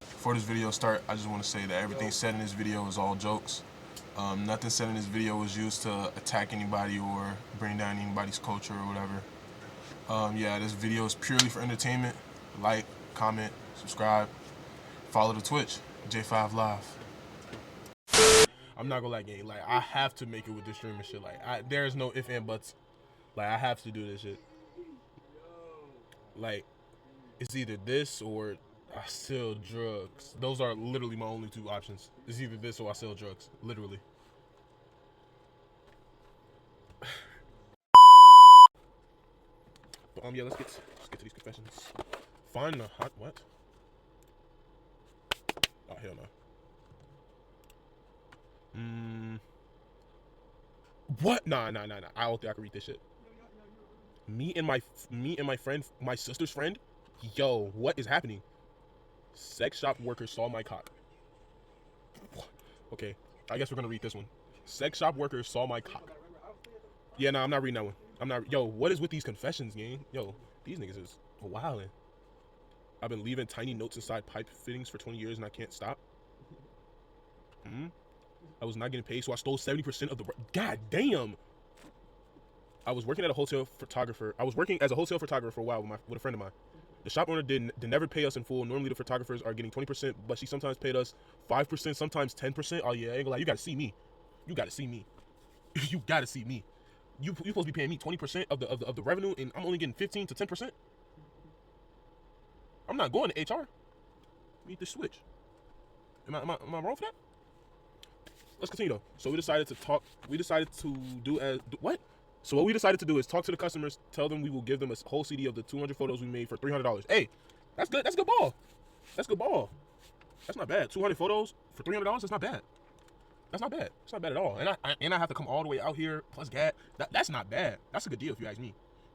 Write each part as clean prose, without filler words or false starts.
Before this video start, I just want to say that everything said in this video is all jokes. Nothing said in this video was used to attack anybody or bring down anybody's culture or whatever. Yeah, this video is purely for entertainment. Like, comment, subscribe, follow the Twitch, J5 Live. I'm not gonna lie, gang. Like, I have to make it with this stream and shit. Like, there is no ifs and buts. Like, I have to do this shit. Like, it's either this or I sell drugs. Those are literally my only two options. It's either this or I sell drugs. Literally. But yeah, let's get to these confessions. Find the hot what? Oh hell no. What? Nah. I don't think I can read this shit. Me and my friend, my sister's friend. Yo, what is happening? Sex shop worker saw my cock. Okay, I guess we're gonna read this one. Sex shop worker saw my cock. Yeah, nah, I'm not reading that one. I'm not. Yo, what is with these confessions, gang? Yo, these niggas is wildin'. I've been leaving tiny notes inside pipe fittings for 20 years and I can't stop. I was not getting paid, so I stole 70% of the. God damn. I was working at a hotel photographer. I was working as a hotel photographer for a while with a friend of mine. The shop owner did never pay us in full. Normally the photographers are getting 20%, but she sometimes paid us 5%, sometimes 10%. Oh yeah, I ain't gonna lie, you gotta see me. You gotta see me. You gotta see me. You supposed to be paying me 20% of the revenue, and I'm only getting 15 to 10%. I'm not going to HR. Need to switch. Am I wrong for that? Let's continue though. So we decided to do what? So what we decided to do is talk to the customers, tell them we will give them a whole CD of the 200 photos we made for $300. Hey, that's good. That's good ball. That's good ball. That's not bad. 200 photos for $300. That's not bad. That's not bad. It's not bad at all. And I have to come all the way out here plus gas. That's not bad. That's a good deal if you ask me.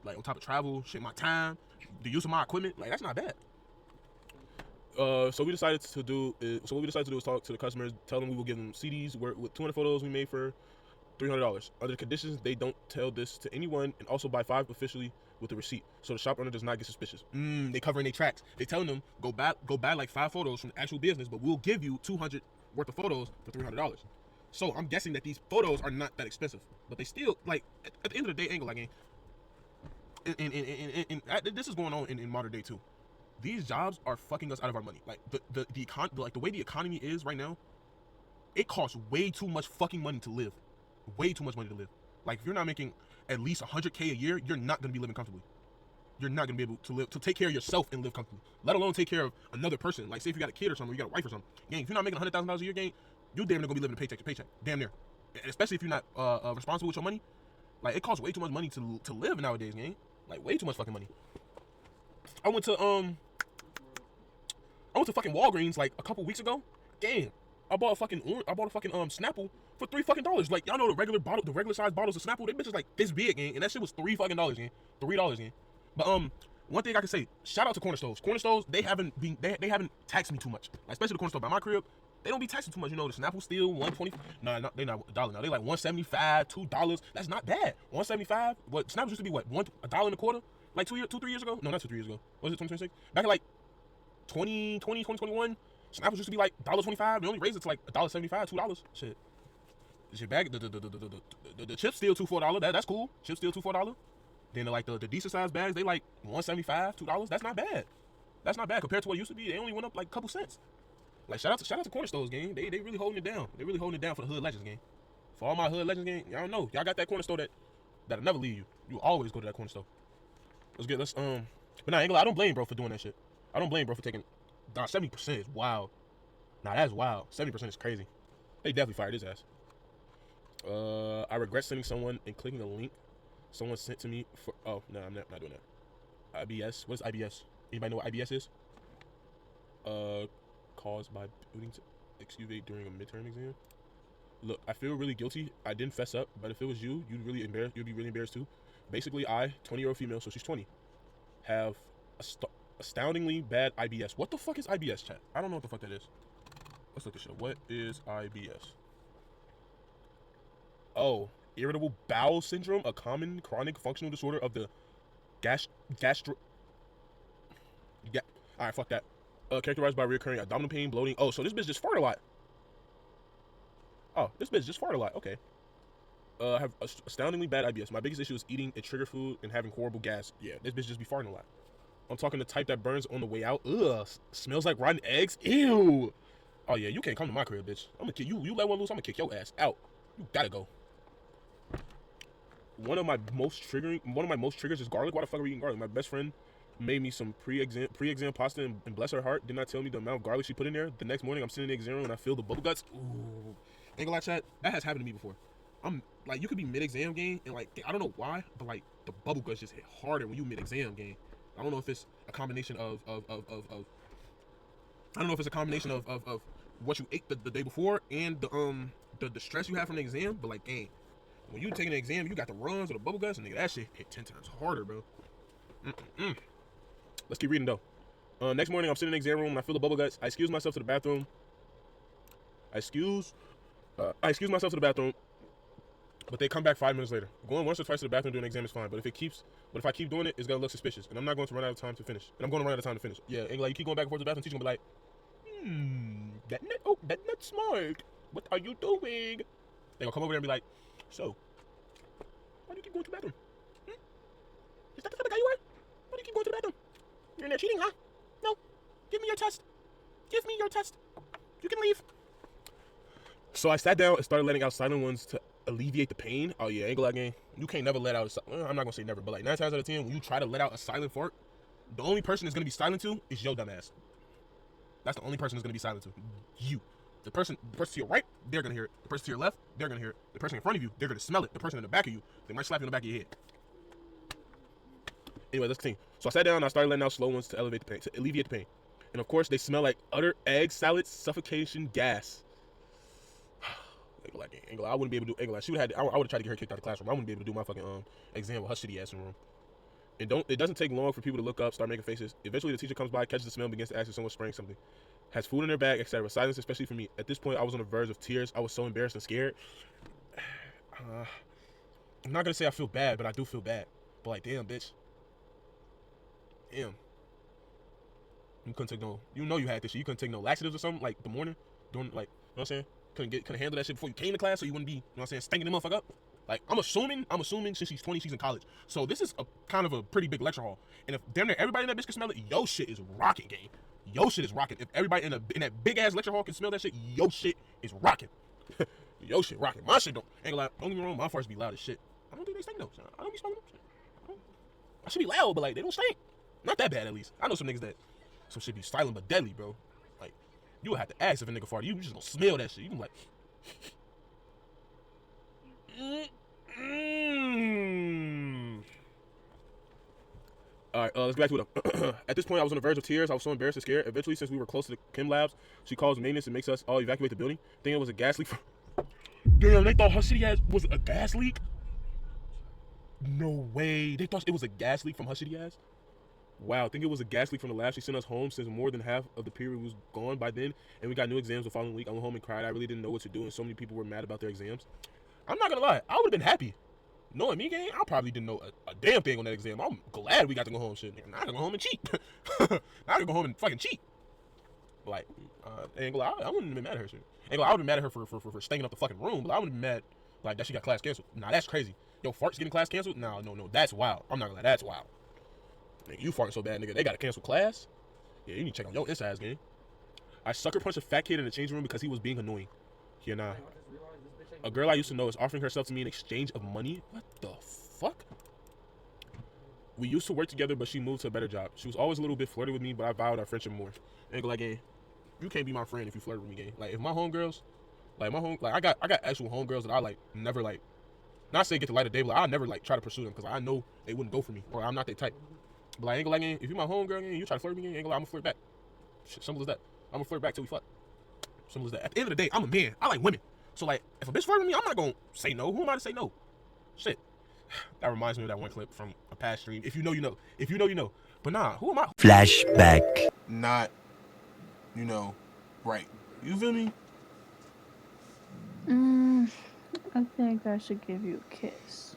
Like on top of travel, shit, my time, the use of my equipment. Like that's not bad. So what we decided to do is talk to the customers, tell them we will give them CDs with 200 photos we made for $300. Under the conditions, they don't tell this to anyone, and also buy 5 officially with the receipt, so the shop owner does not get suspicious. They covering their tracks. They telling them go buy like 5 photos from the actual business, but we'll give you 200 worth of photos for $300. So I'm guessing that these photos are not that expensive, but they still like at the end of the day, angle like, this is going on in modern day too. These jobs are fucking us out of our money. Like the way the economy is right now, it costs way too much fucking money to live. Way too much money to live. Like if you're not making at least 100K a year, you're not gonna be living comfortably. You're not gonna be able to take care of yourself and live comfortably. Let alone take care of another person. Like say if you got a kid or something, or you got a wife or something. Gang, if you're not making $100,000 a year, gang, you damn near gonna be living paycheck to paycheck. Damn near. And especially if you're not responsible with your money. Like it costs way too much money to live nowadays, gang. Like way too much fucking money. I went to fucking Walgreens like a couple weeks ago. Damn. I bought a fucking Snapple for $3 Like y'all know the regular size bottles of Snapple, they bitches like this big, gang, and that shit was $3 gang. $3 gang. But one thing I can say, shout out to corner stores. Corner stores, they haven't taxed me too much. Like, especially the corner store by my crib, they don't be taxing too much. You know, the Snapple still $1.20. Nah, they not $1 now. They like $1.75, $2. That's not bad. $1.75. What Snapples used to be what $1.25? Like 3 years ago? No, not 2 3 years ago. Was it 2026? Back in like 2021. Snapples used to be like $1.25. They only raised it to like $1.75, $2. Shit bag. The chips still $2 $4. That's cool. Chips still $2 $4. Then like the decent sized bags, they like $1.75, $2. That's not bad. That's not bad compared to what it used to be. They only went up like a couple cents. Like shout out to corner stores, gang. They really holding it down. They really holding it down for the hood legends, gang. For all my hood legends, gang, y'all know y'all got that corner store that'll never leave you. You always go to that corner store. But nah, I don't blame bro for doing that shit. I don't blame bro for taking. Nah, 70% is wild. Nah, that's wild. 70% is crazy. They definitely fired his ass. I regret sending someone and clicking a link someone sent to me for. Oh no, I'm not doing that. IBS. What is IBS? Anybody know what IBS is? Caused by building to excavate during a midterm exam. Look, I feel really guilty. I didn't fess up, but if it was you, you'd be really embarrassed too. Basically, 20-year-old female, so she's 20, have astoundingly bad IBS. What the fuck is IBS, chat? I don't know what the fuck that is. Let's look this up. What is IBS? Oh, irritable bowel syndrome, a common chronic functional disorder of the gastro. Yeah. All right, fuck that. Characterized by recurring abdominal pain, bloating. Oh, so this bitch just farted a lot. Oh, this bitch just farted a lot. Okay. I have astoundingly bad IBS. My biggest issue is eating a trigger food and having horrible gas. Yeah, this bitch just be farting a lot. I'm talking the type that burns on the way out. Ugh, smells like rotten eggs. Ew. Oh yeah, you can't come to my crib, bitch. I'm gonna kick you. You let one loose, I'm gonna kick your ass out. You gotta go. One of my most triggers is garlic. Why the fuck are we eating garlic? My best friend made me some pre-exam pasta and bless her heart, did not tell me the amount of garlic she put in there. The next morning I'm sitting in the exam room and I feel the bubble guts. Ooh. Ain't gonna lie, chat. That has happened to me before. I'm like, you could be mid-exam game and like, I don't know why, but like the bubble guts just hit harder when you mid-exam game. I don't know if it's a combination of I don't know if it's a combination of what you ate the day before and the stress you have from the exam, but like, dang, when you taking an exam, you got the runs or the bubble guts, and nigga, that shit hit 10 times harder, bro. Let's keep reading though. Next morning, I'm sitting in the exam room and I feel the bubble guts. I excuse myself to the bathroom. I excuse myself to the bathroom, but they come back 5 minutes later. Going once or twice to the bathroom during the exam is fine, but if I keep doing it, it's gonna look suspicious, and I'm not going to run out of time to finish. And I'm going to run out of time to finish. Yeah, and like you keep going back and forth to the bathroom, teacher gonna be like, that's not smart. What are you doing? They gonna come over there and be like, so, why do you keep going to the bathroom? Is that the type of guy you are? Why do you keep going to the bathroom? You're in there cheating, huh? No. Give me your test. Give me your test. You can leave. So I sat down and started letting out silent ones to alleviate the pain. Oh yeah, ain't gonna lie, gang. You can't never let out I'm not gonna say never, but like 9 times out of 10, when you try to let out a silent fart, the only person that's gonna be silent to is your dumb ass. That's the only person that's gonna be silent to. You. The person to your right, they're gonna hear it. The person to your left, they're gonna hear it. The person in front of you, they're gonna smell it. The person in the back of you, they might slap you in the back of your head. Anyway, let's continue. So I sat down and I started letting out slow ones to alleviate the pain. And of course, they smell like utter egg salad suffocation gas. I wouldn't be able to do English. I would have tried to get her kicked out of the classroom. I wouldn't be able to do my fucking exam with her shitty ass in the room. It doesn't take long for people to look up, start making faces. Eventually the teacher comes by, catches the smell, and begins to ask if someone's spraying something. Has food in their bag, etc. Silence, especially for me. At this point, I was on the verge of tears. I was so embarrassed and scared. I'm not gonna say I feel bad, but I do feel bad. But like, damn, bitch. Damn. You couldn't take no. You know you had this shit. You couldn't take no laxatives or something like the morning, doing like, you know what I'm saying? Couldn't handle that shit before you came to class, so you wouldn't be, you know what I'm saying, stinking the motherfucker up. Like, I'm assuming since she's 20, she's in college. So this is a kind of a pretty big lecture hall. And if damn near everybody in that bitch can smell it, yo shit is rocking, gang. Yo shit is rocking. If everybody in that big ass lecture hall can smell that shit, yo shit is rocking. Yo shit rocking. My shit don't. Ain't gonna lie, don't get me wrong, my farts be loud as shit. I don't think they stink though. I don't be smelling them. I should be loud, but like they don't stink. Not that bad at least. I know some niggas that some shit be silent but deadly, bro. Like, you would have to ask if a nigga farted. You just gonna smell that shit. You can be like, Alright, let's go back to it. At this point, I was on the verge of tears. I was so embarrassed and scared. Eventually, since we were close to the chem labs, she calls maintenance and makes us all evacuate the building. Thinking it was a gas leak. Damn, they thought her shitty ass was a gas leak? No way. They thought it was a gas leak from her shitty ass? Wow, I think it was a gas leak from the lab. She sent us home since more than half of the period was gone by then, and we got new exams the following week. I went home and cried. I really didn't know what to do, and so many people were mad about their exams. I'm not gonna lie, I would have been happy. Knowing me, gang, I probably didn't know a damn thing on that exam. I'm glad we got to go home, shit. Now I can go home and cheat. Now I can go home and fucking cheat. But like, I wouldn't have been mad at her, shit. I would have been mad at her for stinking up the fucking room, but I wouldn't have been mad like that she got class canceled. Nah, that's crazy. Yo, farts getting class canceled? No, that's wild. I'm not gonna lie, that's wild. Nigga, you farting so bad, nigga, they gotta cancel class? Yeah, you need to check on your insides, gang. I sucker punched a fat kid in the changing room because he was being annoying. Yeah, nah. A girl I used to know is offering herself to me in exchange of money. What the fuck? We used to work together, but she moved to a better job. She was always a little bit flirty with me, but I vowed our friendship more. And like, hey, you can't be my friend if you flirt with me, gang. Like, if my homegirls, like I got actual homegirls that I like never like, not say get the light of day, but like, I never like try to pursue them because I know they wouldn't go for me or I'm not their type. But like, ain't gonna like, if you're my homegirl, gang, you try to flirt with me, gang, ain't gonna lie, I'm gonna flirt back. Shit, simple as that. I'm gonna flirt back till we fuck. Simple as that. At the end of the day, I'm a man. I like women. So like, if a bitch flirt with me, I'm not gonna say no. Who am I to say no? Shit. That reminds me of that one clip from a past stream. If you know, you know. If you know, you know. But nah, who am I? Flashback. Not, you know, right. You feel me? I think I should give you a kiss.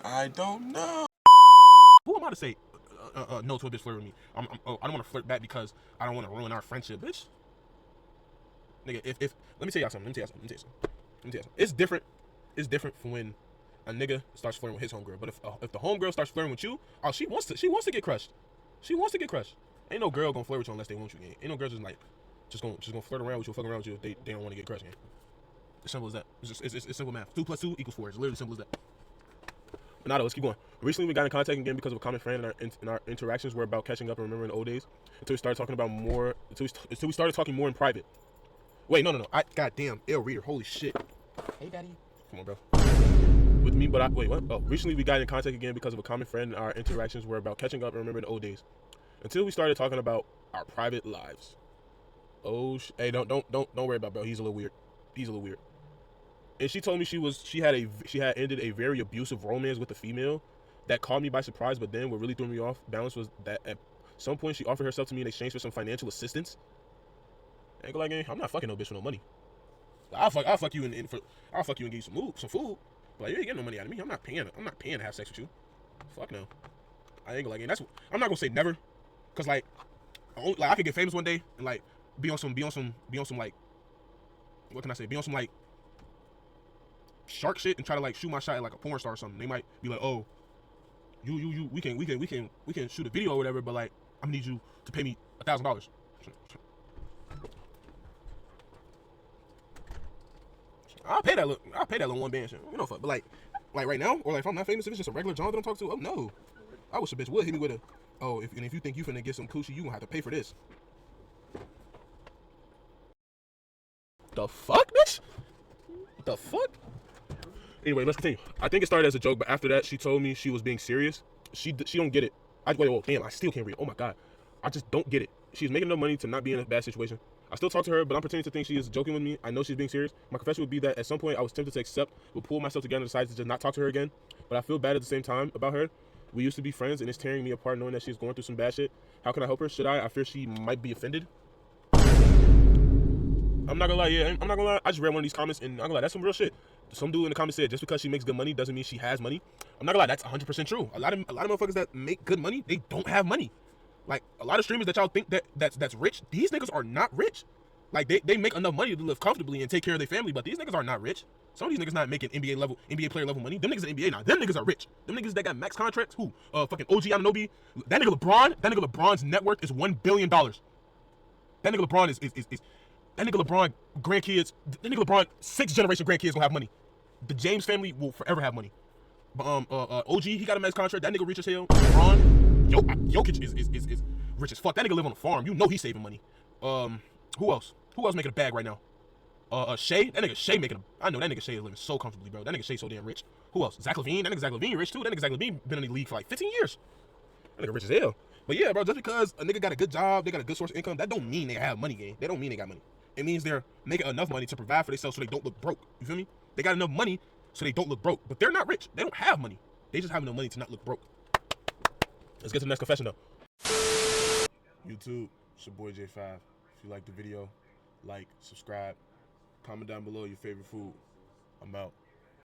I don't know. Who am I to say no to a bitch flirting with me? I don't want to flirt back because I don't want to ruin our friendship, bitch. Nigga, if let me tell y'all something. It's different. It's different from when a nigga starts flirting with his homegirl. But if the homegirl starts flirting with you, oh, she wants to get crushed. She wants to get crushed. Ain't no girl gonna flirt with you unless they want you. Gang. Ain't no girl just gonna flirt around with you, fucking around with you if they don't want to get crushed. Gang. As simple as that. It's simple math. 2 + 2 = 4. It's literally simple as that. But now, let's keep going. Recently, we got in contact again because of a common friend, and our interactions were about catching up and remembering the old days. Until we started talking more in private. Wait, no. Goddamn, ill reader. Holy shit. Hey, daddy. Come on, bro. With me, but wait, what? Oh, recently we got in contact again because of a common friend, and our interactions were about catching up and remembering the old days. Until we started talking about our private lives. Oh, hey, don't worry about bro. He's a little weird. And she told me she had ended a very abusive romance with a female that caught me by surprise. But then what really threw me off balance was that at some point she offered herself to me in exchange for some financial assistance. I ain't like, I'm not fucking no bitch for no money. I'll fuck you and give you some food. But you ain't getting no money out of me. I'm not paying to have sex with you. Fuck no. I ain't like, I'm not gonna say never, cause like I could get famous one day and like be on some like, what can I say? Be on some like shark shit and try to like shoot my shot at like a porn star or something. They might be like, oh, we can shoot a video or whatever, but like I'm gonna need you to pay me $1,000. I'll pay that little one band shit. You know, fuck. But like right now, or like if I'm not famous, if it's just a regular John that I'm talking to, oh no. I wish a bitch would hit me with if you think you finna get some coochie, you gonna have to pay for this. The fuck, bitch? The fuck? Anyway, let's continue. I think it started as a joke, but after that, she told me she was being serious. She don't get it. Damn, I still can't read. Oh my god, I just don't get it. She's making enough money to not be in a bad situation. I still talk to her, but I'm pretending to think she is joking with me. I know she's being serious. My confession would be that at some point I was tempted to accept, but pulled myself together and decided to just not talk to her again. But I feel bad at the same time about her. We used to be friends, and it's tearing me apart knowing that she's going through some bad shit. How can I help her? Should I? I fear she might be offended. I'm not gonna lie. I just read one of these comments, and I'm gonna lie, that's some real shit. Some dude in the comments said just because she makes good money doesn't mean she has money. I'm not gonna lie, that's 100% true. A lot of motherfuckers that make good money, they don't have money. Like a lot of streamers that y'all think that's rich, these niggas are not rich. Like they make enough money to live comfortably and take care of their family, but these niggas are not rich. Some of these niggas not making NBA player level money. Them niggas in NBA now. Them niggas are rich. Them niggas that got max contracts. Who? Fucking OG Anunoby. That nigga LeBron's net worth is $1 billion. That nigga LeBron is that nigga LeBron grandkids. That nigga LeBron 6th generation grandkids gonna have money. The James family will forever have money. But OG, he got a max contract. That nigga rich as hell. LeBron, Jokic is rich as fuck. That nigga live on a farm. You know he's saving money. Who else? Who else making a bag right now? Shea. That nigga Shea I know that nigga Shea is living so comfortably, bro. That nigga Shea so damn rich. Who else? Zach LaVine. That nigga Zach LaVine rich too. That nigga Zach LaVine been in the league for like 15 years. That nigga rich as hell. But yeah, bro, just because a nigga got a good job, they got a good source of income, that don't mean they have money, gang. They don't mean they got money. It means they're making enough money to provide for themselves so they don't look broke. You feel me? They got enough money so they don't look broke. But they're not rich. They don't have money. They just have enough money to not look broke. Let's get to the next confession though. YouTube, it's your boy J5. If you like the video, like, subscribe, comment down below your favorite food. I'm out.